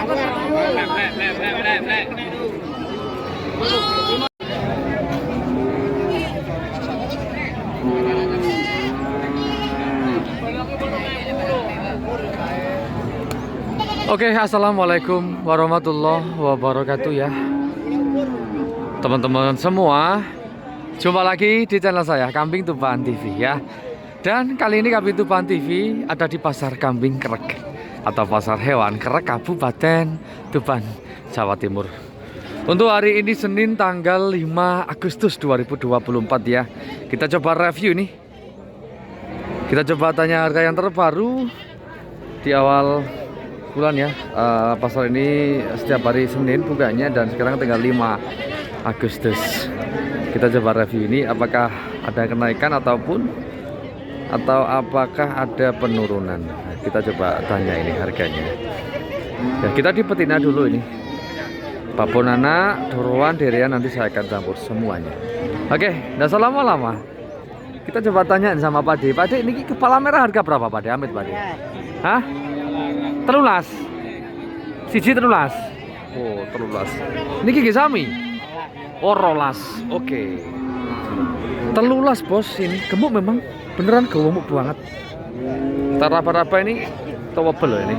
Oke, assalamualaikum warahmatullahi wabarakatuh ya teman-teman semua. Jumpa lagi di channel saya Kambing Tuban TV ya. Dan kali ini Kambing Tuban TV ada di Pasar Kambing Krek atau Pasar Hewan Krek, Kabupaten Tuban, Jawa Timur. Untuk hari ini Senin tanggal 5 Agustus 2024 ya. Kita coba review nih. Kita coba tanya harga yang terbaru di awal bulan ya. Pasar ini setiap hari Senin bukanya dan sekarang tanggal 5 Agustus. Kita coba review ini apakah ada kenaikan atau apakah ada penurunan. Kita coba tanya ini harganya. Ya, kita di betina dulu ini. Babon anak, doroan, derian nanti saya akan campur semuanya. Oke, nggak usah lama-lama. Kita coba tanya sama Pak De. Pak De, ini kepala merah harga berapa Pak De? Amit Pak De? Hah? Telulas? Siji telulas? Oh, telulas. Ini gigi sami? Oh, rolas. Oke. Telulas bos, ini gemuk memang. Beneran gemuk banget. Raba-raba ini towable loh ini.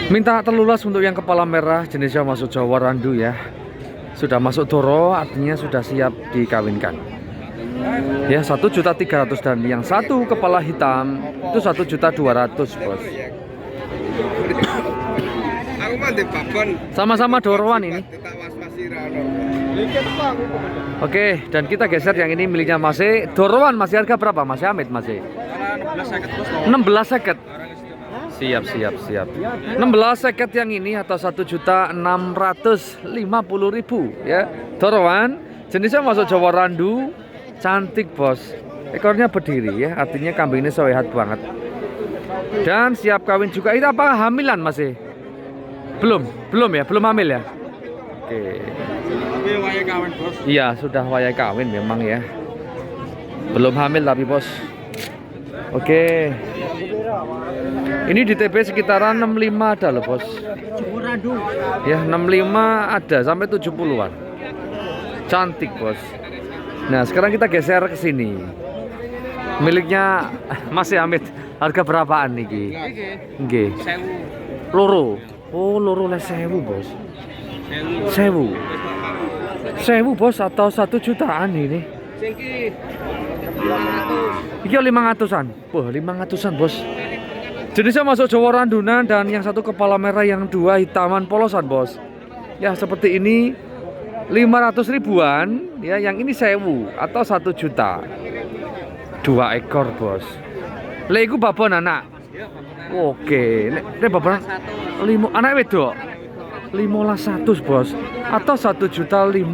Minta telulas untuk yang kepala merah, jenisnya masuk Jawa Randu ya. Sudah masuk doro, artinya sudah siap dikawinkan. Ya, 1.300.000 dan yang satu kepala hitam itu 1.200.000 bos. Sama-sama doroan ini. Oke, dan kita geser yang ini miliknya masih doroan. Masih harga berapa Mas Amit masih? 16.000. Siap. 16.000 yang ini atau 1.650.000 ya. Doroan, jenisnya masuk Jawa Randu, cantik bos. Ekornya berdiri ya, artinya kambing ini sehat banget. Dan siap kawin juga. Itu apa hamilan masih? Belum ya, belum hamil ya. Oke. Wayai kawin bos. Iya, sudah wayai kawin memang ya. Belum hamil tapi bos. Oke. Ini di TP sekitaran 65 ada loh bos. Ya 65 ada sampai 70-an. Cantik bos. Nah sekarang kita geser ke sini. Miliknya Mas Amit. Harga berapaan nih? Nggih. 1000. Loro. Oh loro les 1000 bos. 1000 bos atau 1 jutaan ini. Iki 500-an. Wah 500-an bos. Jenisnya masuk Jawa Randunan dan yang satu kepala merah, yang dua hitaman polosan bos. Ya seperti ini 500 ribuan ya, yang ini 1000 atau 1 juta. 2 ekor bos. Lego babon anak. Oke, ini babon anak wedok 1500 bos atau 1.500.000.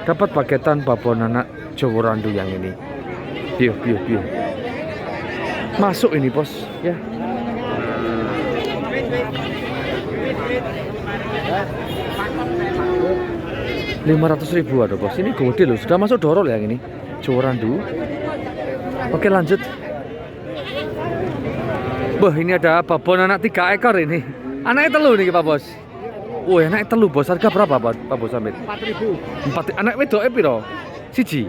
Dapat paketan babon anak Jawa Randu yang ini. Biu. Masuk ini bos ya. Rp500.000 ada bos. Ini gede loh, sudah masuk dorol yang ini Jawa Randu. Oke lanjut. Wah ini ada babon anak 3 ekor ini. Anaknya telu nih Pak bos. Wah anaknya telu bos. Harga berapa Pak bos Amit? 4.000. Anak wedok piro? Siji.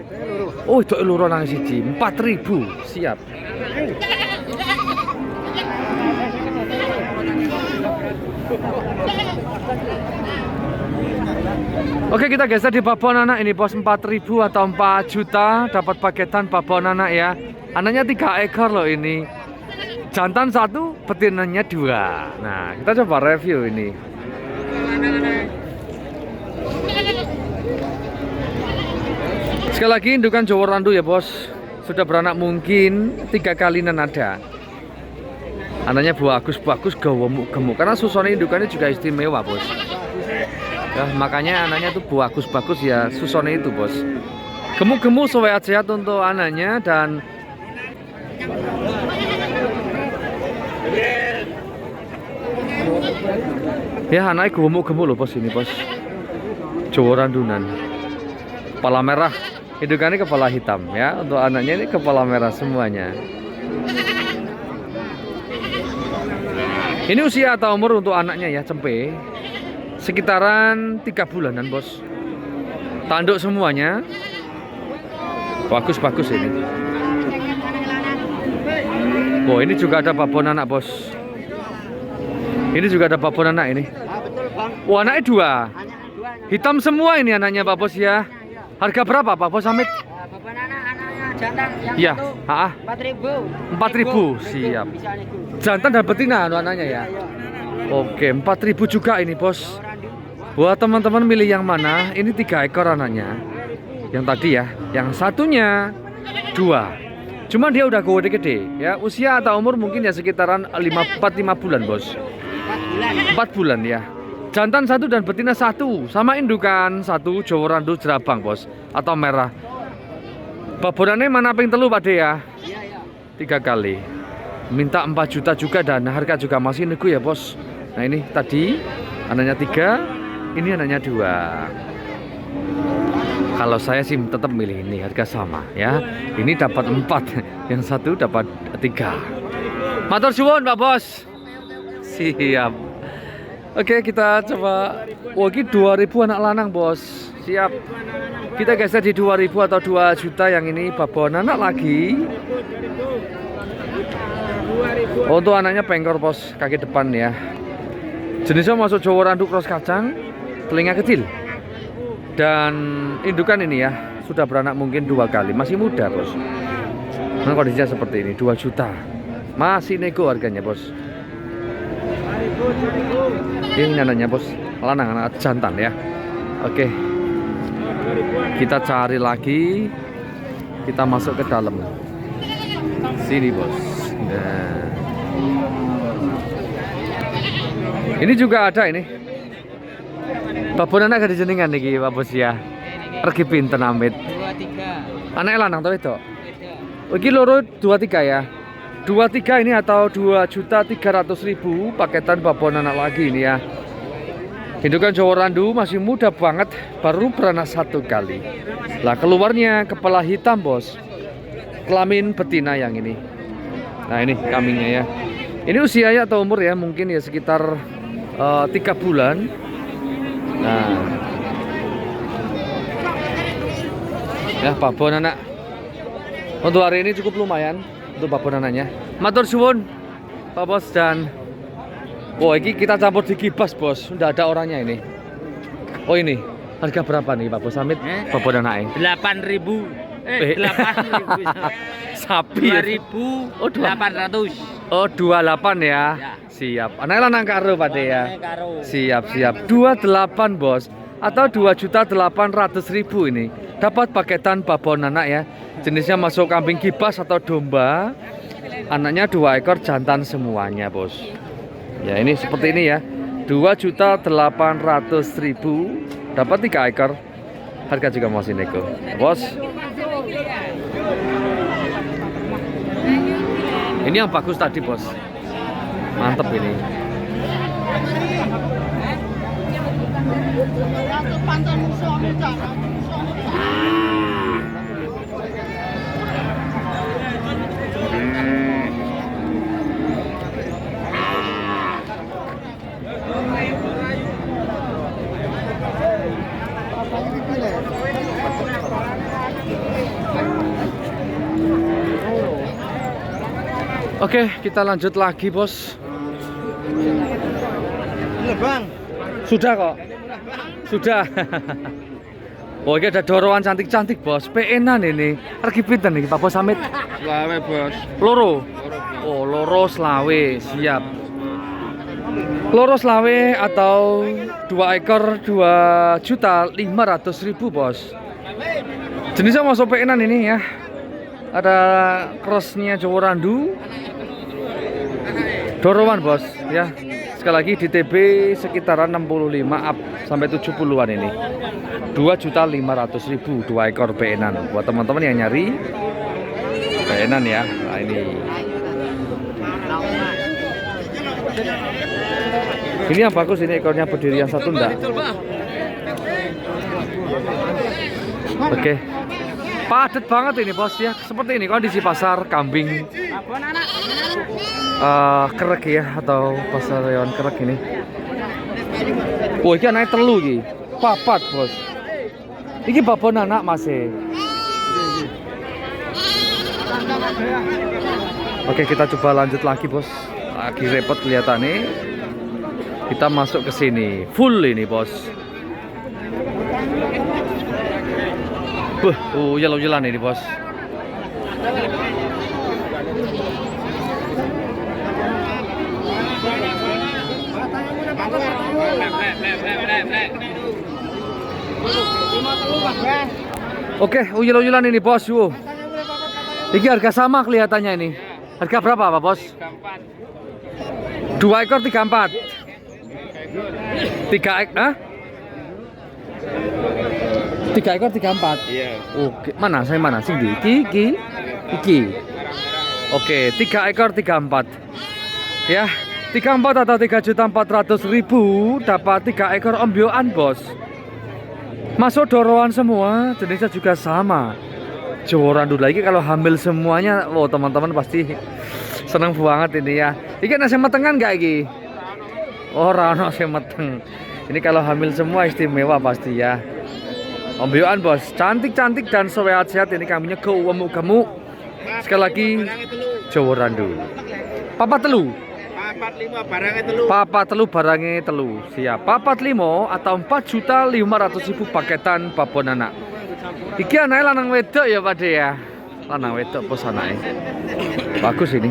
Oh itu loro nang siji. 4.000. Siap. Oke kita geser di babon anak ini bos. 4.000 atau 4 juta dapat paketan babon anak ya. Anaknya 3 ekor loh ini. Jantan 1, betinanya 2. Nah kita coba review ini. Sekali lagi indukan Jawa Randu ya bos. Sudah beranak mungkin 3 kalinan ada. Anaknya bagus, gemuk. Karena susone indukannya juga istimewa bos. Ya, makanya anaknya tuh bagus ya, susone itu bos. Gemuk sehat untuk anaknya dan ya anaknya gemuk loh bos ini bos. Jawa Randunan. Kepala merah, indukannya kepala hitam ya. Untuk anaknya ini kepala merah semuanya. Ini usia atau umur untuk anaknya ya, cempe sekitaran 3 bulanan bos. Tanduk semuanya. Bagus-bagus ini. Oh, ini juga ada babon anak bos. Ini juga ada babon anak ini. Oh, anaknya 2. Hitam semua ini anaknya Pak Bos ya. Harga berapa Pak Bos Hamid? Babon anaknya jantan yang Iya, itu 4.000. Siap. Jantan dan betina anaknya ya. Oke, 4.000 juga ini bos. Buat teman-teman milih yang mana? Ini 3 ekor anaknya. Yang tadi ya, yang satunya 2. Cuma dia udah gede-gede ya. Usia atau umur mungkin ya sekitaran 4-5 bulan bos. 4 bulan ya. Jantan 1 dan betina 1. Sama indukan 1 Jawa Randu Jerabang bos. Atau merah. Babonannya mana ping telu Pak De ya? 3 kali. Minta 4 juta juga dan harga juga masih nego ya bos. Nah ini tadi anaknya 3, ini anaknya 2. Kalau saya sih tetap milih ini, harga sama ya. Ini dapat 4, yang 1 dapat 3. Matur suwun Pak Bos. Siap. Oke, kita coba. Wah, ini 2.000 anak lanang bos. Siap. Kita geser di 2.000 atau 2 juta yang ini babon anak lagi. Untuk anaknya pengkor bos, kaki depan ya. Jenisnya masuk Jawa Randu cross kacang, telinga kecil. Dan indukan ini ya, sudah beranak mungkin 2 kali, masih muda bos. Nah kondisinya seperti ini, 2 juta. Masih nego harganya bos. Ini anaknya bos, lanang anak jantan ya. Oke. Kita cari lagi. Kita masuk ke dalam. Sini bos. Nah. Ini juga ada ini. Babon anak gak dijenengan nih Pak Bos ya. Regi pinten amit. 23. Anak lanang to itu. Iki loro 23 ya. 23 ini atau 2.300.000 paketan babon anak lagi ini ya. Indukan Jawa Randu masih muda banget, baru beranak 1 kali. Lah keluarnya kepala hitam bos. Kelamin betina yang ini. Nah ini kambingnya ya. Ini usianya atau umur ya mungkin ya sekitar 3 bulan. Nah, ya babon anak. Untuk hari ini cukup lumayan untuk babon anaknya. Matur suwun Pak Bos dan ini kita campur di kibas bos. Udah ada orangnya ini. Oh ini harga berapa nih Pak Bos Hamid? Babon anaknya 8.000. 8.000. sapi 2.800. Oh 28 ya. Ya. Siap. Anak lanang karo Pak De ya. Karo. Siap. 28 bos. Atau 2.800.000 ini. Dapat paketan babon anak ya. Jenisnya masuk kambing kibas atau domba. Anaknya 2 ekor jantan semuanya bos. Ya ini seperti ini ya. 2.800.000 dapat 3 ekor. Harga juga masih nego bos. Ini yang bagus tadi bos. Mantep ini. Oke, kita lanjut lagi bos. Bang. Sudah kok. Sudah. Oh, ini ada dorongan cantik-cantik bos. PN-an ini. Harga pinten nih Pak Bos Hamid? Selawe bos. Loro. Oh, loro selawe. Siap. Loro selawe atau 2 ekor 2.500.000 bos. Jenisnya masuk PN-an ini ya. Ada crossnya Jawa Randu. Dorongan bos ya. Sekali lagi di TB sekitaran 65 up sampai 70-an ini. 2.500.000 2 ekor PN-an. Buat teman-teman yang nyari PN-an ya. Nah ini. Ini yang bagus ini ekornya berdiri yang satu enggak. Oke. Padat banget ini bos ya. Seperti ini kondisi pasar kambing kerek ya, atau pasar hewan kerek ini. Oh ini naik telu iki. Papat bos. Iki babon anak masih. Oke, kita coba lanjut lagi bos. Lagi repot kelihatannya. Kita masuk ke sini. Full ini bos. Ugal-ugalan ini bos. Oke, ugal-ugalan ini bos. Ini harga sama kelihatannya ini. Harga berapa Pak bos? 2 ekor 34. 3 ekor, 3 ekor 34. Iya. Oke, mana saya mana sih iki. Oke, 3 ekor 34. Ya, 34 atau 3.400.000 dapat 3 ekor ombyoan bos. Masuk doroan semua, jenisnya juga sama. Jawa Randu lagi kalau hamil semuanya, wow teman-teman pasti seneng banget ini ya. Iki nasi metengan nggak iki? Oh, nasi meteng. Ini kalau hamil semua istimewa pasti ya. Ombyoan bos, cantik-cantik dan sehat-sehat ini kambingnya gemuk-gemuk. Sekali lagi Jawa Randu. Papat telu. Papat telu barangnya telu. Siap. Papat limo atau 4.500.000 paketan babon anak. Iki anake lanang wedok ya Pak De ya. Lanang wedok bos anake. Bagus ini.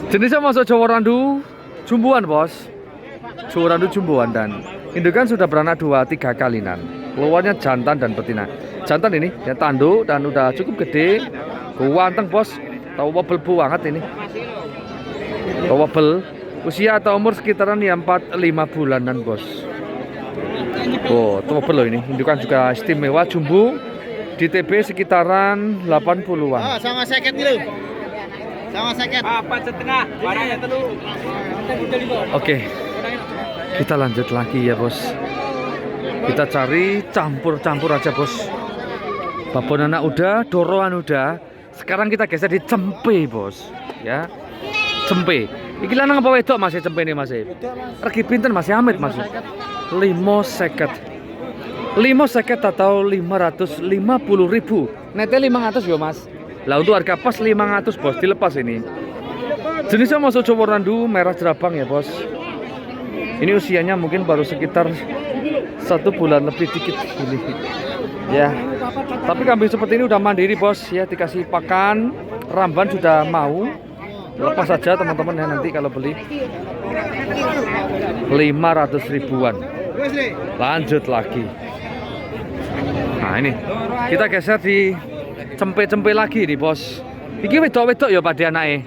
Jenisnya masuk Jawa Randu jumbuan bos. Jawa Randu jumbuan dan indukan sudah beranak 2-3 kalinan. Keluarnya jantan dan betina. Jantan ini ya tanduk dan udah cukup gede. Ganteng bos. Tahu wobel banget ini. Wobel. Usia atau umur sekitaran ya 4-5 bulanan bos. Oh, wobel loh ini. Indukan juga istimewa jumbo. Di TB sekitaran 80-an. Oh, sama seket dulu. Sama seket. 4,5. Barangnya telu. Oke. Kita lanjut lagi ya bos. Kita cari campur-campur aja bos. Babon anak udah, doroan udah. Sekarang kita geser di cempe bos. Ya, cempe. Iki lanang apa wedok masih cempe ini masih? Regi pinten masih Amit masih? 5 seket atau 550.000. Nete 500 ya mas. Lah untuk harga pas 500 bos, dilepas ini. Jenisnya masuk Jawa Randu merah jerabang ya bos. Ini usianya mungkin baru sekitar 1 bulan lebih dikit ini. Ya. Tapi kambing seperti ini udah mandiri bos ya, dikasih pakan, ramban sudah mau. Lepas saja teman-teman ya nanti kalau beli 500 ribuan. Lanjut lagi. Nah ini kita geser di cempe-cempe lagi nih bos. Iki wedok-wedok ya Pak De anake.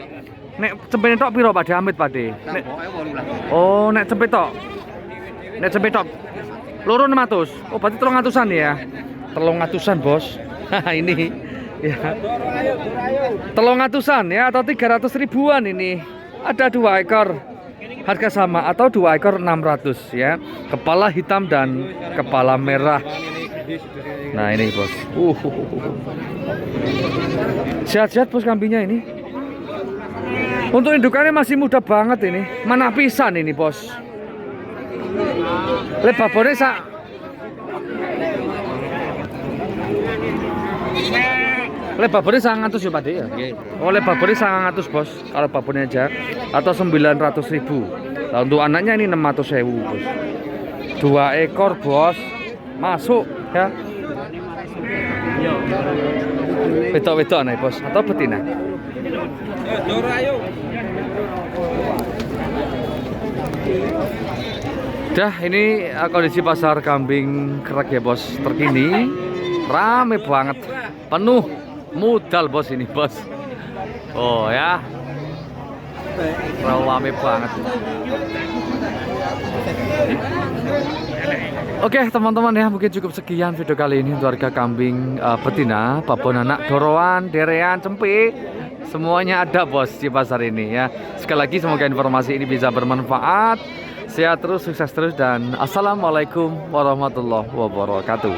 Nek cempe tok piro Pak De Amit Pak De? Oh, nek cempe tok. Nek cempe tok. Loro 600. Oh, berarti 300-an ya. 300-an bos. Ini ya. 300-an ya atau 300 ribuan ini. Ada 2 ekor. Harga sama atau 2 ekor 600 ya. Kepala hitam dan kepala merah. Nah, ini bos. Sehat-sehat bos kambingnya ini. Untuk indukannya masih muda banget ini. Mana pisan ini bos. Babonnya babonnya 900 ya Pak De ya. Oh, babonnya 900 bos. Kalau babonnya aja atau 900.000. Nah, untuk anaknya ini 600.000 bos. 2 ekor bos. Masuk ya. Wedok-wedok anak bos atau betina. Dah ini kondisi pasar kambing kerek ya bos terkini. Rame banget, penuh modal bos ini bos. Oh ya, rame banget. Oke teman-teman ya, mungkin cukup sekian video kali ini untuk harga kambing betina, babon anak, doroan, derean, cempe, semuanya ada bos di pasar ini ya. Sekali lagi semoga informasi ini bisa bermanfaat. Sehat terus, sukses terus, dan assalamualaikum warahmatullahi wabarakatuh.